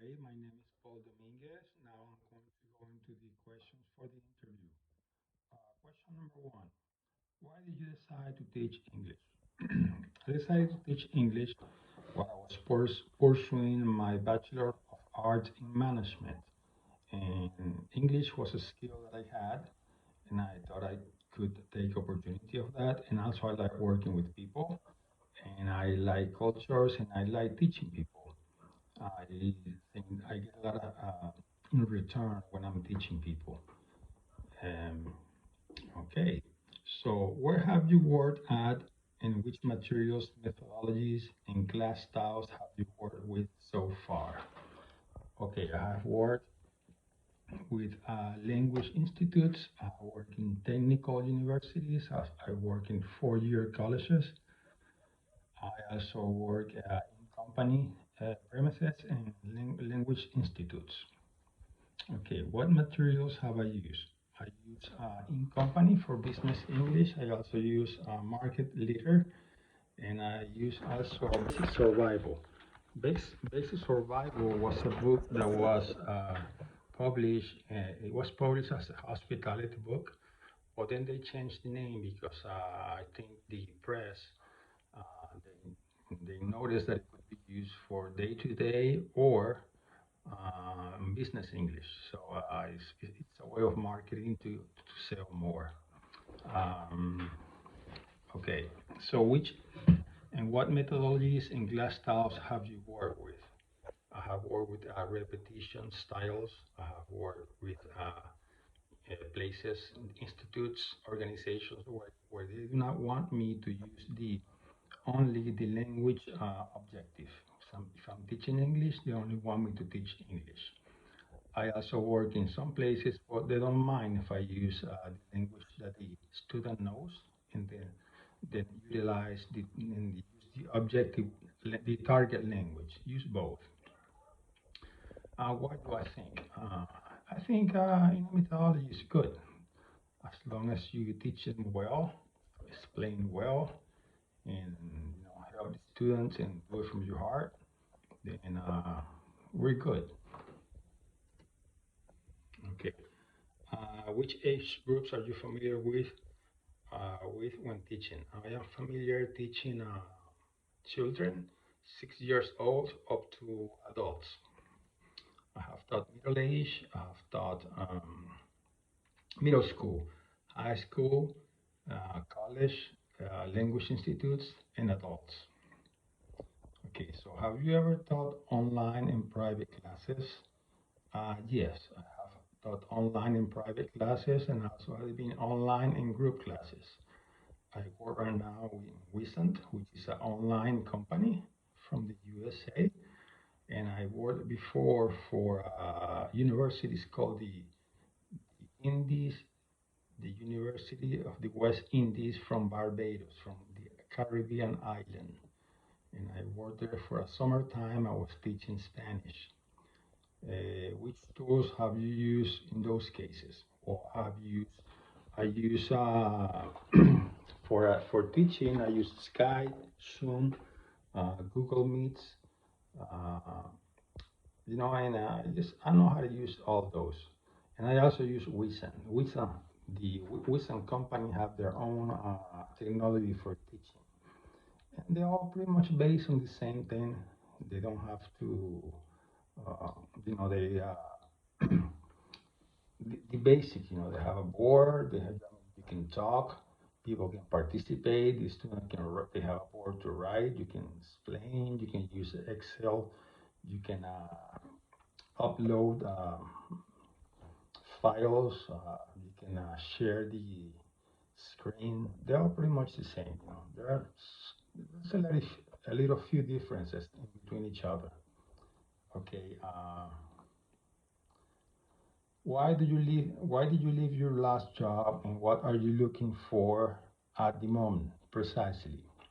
Okay, my name is Paul Dominguez. Now I'm going to go into the questions for the interview. Question number one. Why did you decide to teach English? I decided to teach English while I was pursuing my Bachelor of Arts in Management. And English was a skill that I had, and I thought I could take opportunity of that. And also I like working with people, and I like cultures, and I like teaching people. I think I get a lot of in return when I'm teaching people. Um, okay, so where have you worked at, and which materials, methodologies, and class styles have you worked with so far? Okay, I have worked with language institutes. I work in technical universities. I work in four-year colleges. I also work in company premises and language institutes. Okay, what materials have I used? I use In Company for Business English. I also use Market Leader, and I use also Basic Survival. Basic Survival was a book that was published. It was published as a hospitality book, but then they changed the name because I think the press they noticed that it could be used for day to day or business English. So it's a way of marketing to sell more. Um, okay, so which and what methodologies and glass styles have you worked with? I have worked with repetition styles. I have worked with places, institutes, organizations where they do not want me to use the only the language objective. If I'm teaching English, they only want me to teach English. I also work in some places, but they don't mind if I use the language that the student knows, and then utilize and use the objective, the target language. Use both. What do I think? I think methodology is good as long as you teach them well, explain well, and help the students and do it from your heart. Then we're good. Okay. Which age groups are you familiar with when teaching? I am familiar teaching children, 6 years old up to adults. I have taught middle age. I have taught middle school, high school, college, language institutes, and adults. Okay, so have you ever taught online in private classes? Yes, I have taught online in private classes and also have been online in group classes. I work right now with Wisant, which is an online company from the USA, and I worked before for universities called the Indies, the University of the West Indies from Barbados, from the Caribbean island. And I worked there for a summertime. I was teaching Spanish. Which tools have you used in those cases, or have you used? I use for teaching. I use Skype, Zoom, Google Meets. Uh, and I know how to use all those. And I also use Wisan. The Wisan company have their own technology for teaching, and they're all pretty much based on the same thing. They don't have to, uh, they the basic. They have a board. You can talk. People can participate. The student can they have a board to write. You can explain. You can use Excel. You can upload files. You can share the screen. They're all pretty much the same. There's a little few differences in between each other. Okay. Why did you leave your last job, and what are you looking for at the moment precisely?